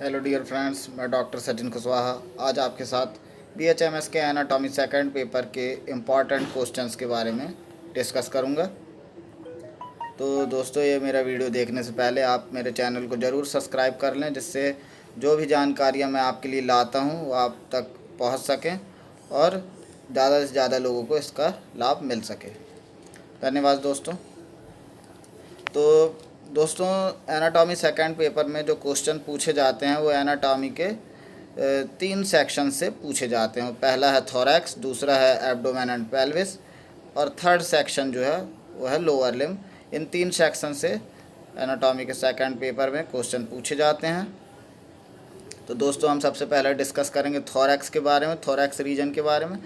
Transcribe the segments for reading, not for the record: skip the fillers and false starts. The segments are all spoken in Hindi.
हेलो डियर फ्रेंड्स, मैं डॉक्टर सचिन कुशवाहा आज आपके साथ BHMS के एनाटॉमी सेकंड पेपर के इम्पॉर्टेंट क्वेश्चंस के बारे में डिस्कस करूंगा। तो दोस्तों, ये मेरा वीडियो देखने से पहले आप मेरे चैनल को ज़रूर सब्सक्राइब कर लें, जिससे जो भी जानकारियाँ मैं आपके लिए लाता हूँ वो आप तक पहुँच सकें और ज़्यादा से ज़्यादा लोगों को इसका लाभ मिल सके। धन्यवाद दोस्तों। तो दोस्तों, एनाटॉमी सेकंड पेपर में जो क्वेश्चन पूछे जाते हैं वो एनाटॉमी के 3 सेक्शन से पूछे जाते हैं। पहला है थोरैक्स, दूसरा है एब्डोमेन एंड पेल्विस और थर्ड सेक्शन जो है वो है लोअर लिम्ब। इन 3 सेक्शन से एनाटॉमी के सेकंड पेपर में क्वेश्चन पूछे जाते हैं। तो दोस्तों, हम सबसे पहले डिस्कस करेंगे थोरैक्स के बारे में, थोरैक्स रीजन के बारे में।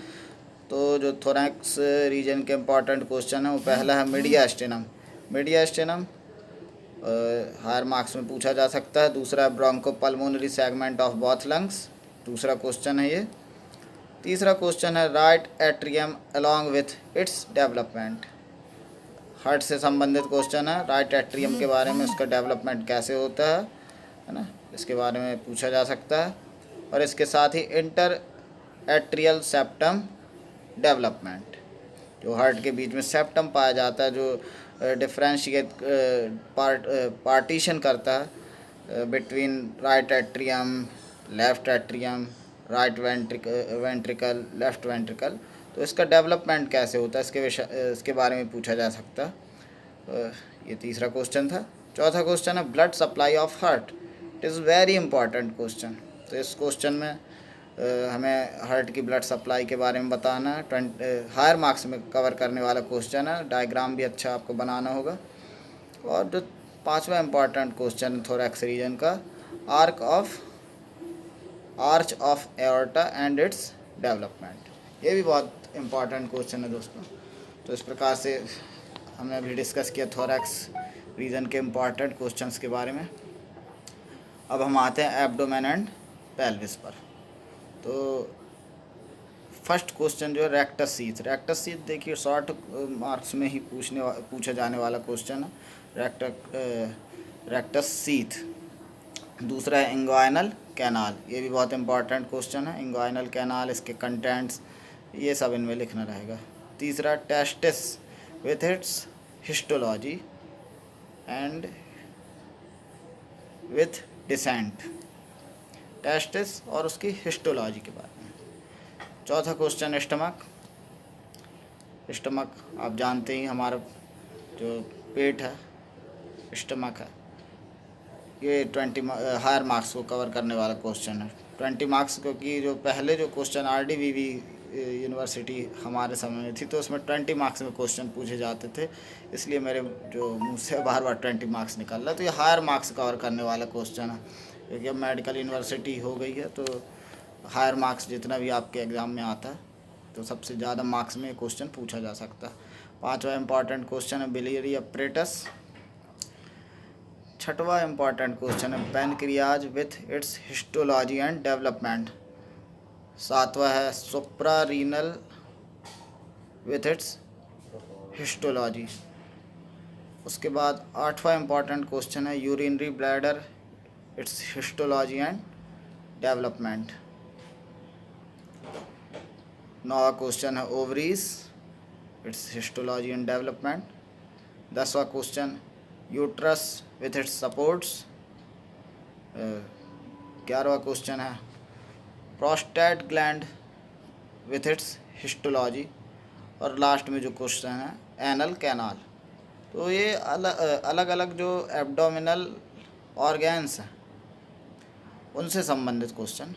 तो जो थोरैक्स रीजन के इम्पॉर्टेंट क्वेश्चन है वो पहला है मीडियास्टिनम। मीडियास्टिनम हायर मार्क्स में पूछा जा सकता है। दूसरा है bronchopulmonary segment of both lungs, दूसरा क्वेश्चन है ये। तीसरा क्वेश्चन है right atrium along with its development. Heart से संबंधित क्वेश्चन है, राइट एट्रियम के बारे में, उसका डेवलपमेंट कैसे होता है ना, इसके बारे में पूछा जा सकता है। और इसके साथ ही इंटर एट्रियल सेप्टम डेवलपमेंट, जो हार्ट के बीच में सेप्टम पाया जाता है, जो डिफ्रेंशिएट पार्टीशन करता है between right atrium, left atrium, right ventricle, left ventricle. तो इसका डेवलपमेंट कैसे होता है, इसके बारे में पूछा जा सकता है। ये तीसरा क्वेश्चन था। चौथा क्वेश्चन है blood supply of heart. It is very important question. तो इस क्वेश्चन में हमें हार्ट की ब्लड सप्लाई के बारे में बताना है। हायर मार्क्स में कवर करने वाला क्वेश्चन है। डायग्राम भी अच्छा आपको बनाना होगा। और जो पांचवा इम्पॉर्टेंट क्वेश्चन थोरैक्स रीजन का, arch of aorta and its development. ये भी बहुत इम्पॉर्टेंट क्वेश्चन है दोस्तों। तो इस प्रकार से हमने अभी डिस्कस किया थोरैक्स रीजन के इम्पॉर्टेंट क्वेश्चंस के बारे में। अब हम आते हैं एब्डोमेन एंड पेल्विस पर। तो फर्स्ट क्वेश्चन जो है रेक्टस सीथ। रेक्टस सीथ देखिए शॉर्ट मार्क्स में ही पूछा जाने वाला क्वेश्चन है, रेक्टस सीथ। दूसरा है इंग्वाइनल कैनाल, ये भी बहुत इंपॉर्टेंट क्वेश्चन है। इंग्वाइनल कैनाल, इसके कंटेंट्स, ये सब इनमें लिखना रहेगा। तीसरा testis with its histology and with descent, testis और उसकी हिस्टोलॉजी के बारे में। चौथा क्वेश्चन स्टमक। स्टमक आप जानते ही, हमारा जो पेट है स्टमक है। ये 20 हायर मार्क्स को कवर करने वाला क्वेश्चन है। 20 मार्क्स, क्योंकि जो पहले जो क्वेश्चन RDVV यूनिवर्सिटी हमारे समय में थी, तो उसमें 20 मार्क्स में क्वेश्चन पूछे जाते थे, इसलिए मेरे जो मुँह से बार बार 20 मार्क्स निकल रहा है। तो ये हायर मार्क्स कवर करने वाला क्वेश्चन है, क्योंकि अब मेडिकल यूनिवर्सिटी हो गई है। तो हायर मार्क्स जितना भी आपके एग्ज़ाम में आता है, तो सबसे ज़्यादा मार्क्स में क्वेश्चन पूछा जा सकता है। पांचवा इम्पॉर्टेंट क्वेश्चन है बिलियरी अपरेटस। छठवा इम्पॉर्टेंट क्वेश्चन है pancreas with its histology and development. सातवां है supra renal with its histology. उसके बाद आठवां इम्पॉर्टेंट क्वेश्चन है urinary bladder, its histology and development. नौवा क्वेश्चन है ovaries, its histology and development. 10वां question uterus with its supports. 11वां क्वेश्चन है prostate gland with its histology. और लास्ट में जो क्वेश्चन है एनल कैनाल। तो ये अलग अलग जो एब्डोमिनल ऑर्गेन्स हैं उनसे संबंधित क्वेश्चन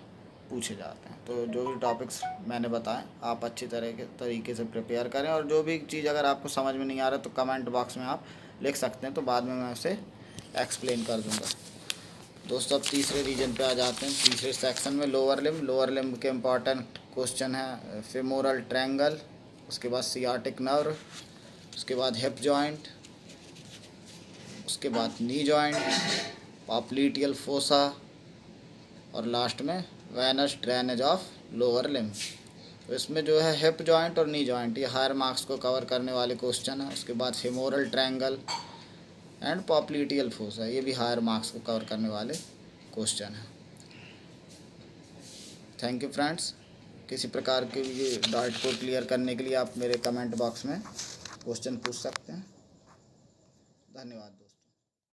पूछे जाते हैं। तो जो भी टॉपिक्स मैंने बताए आप अच्छी तरीके से प्रिपेयर करें, और जो भी चीज़ अगर आपको समझ में नहीं आ रहा तो कमेंट बॉक्स में आप लिख सकते हैं, तो बाद में मैं उसे एक्सप्लेन कर दूंगा। दोस्तों, अब तीसरे रीजन पे आ जाते हैं। तीसरे सेक्शन में लोअर लिम्ब। लोअर लिम्ब के इम्पॉर्टेंट क्वेश्चन है फेमोरल ट्रायंगल, उसके बाद सियाटिक नर्व, उसके बाद हिप जॉइंट, उसके बाद नी जॉइंट, पॉप्लीटियल फोसा, और लास्ट में venous drainage of lower limb. तो इसमें जो है हिप जॉइंट और नी जॉइंट, ये हायर मार्क्स को कवर करने वाले क्वेश्चन है। उसके बाद फेमोरल ट्रायंगल एंड पॉप्लीटियल फोसा, ये भी हायर मार्क्स को कवर करने वाले क्वेश्चन है। Thank you friends. किसी प्रकार के ये डाउट को क्लियर करने के लिए आप मेरे कमेंट बॉक्स में क्वेश्चन पूछ सकते हैं। धन्यवाद दोस्तों।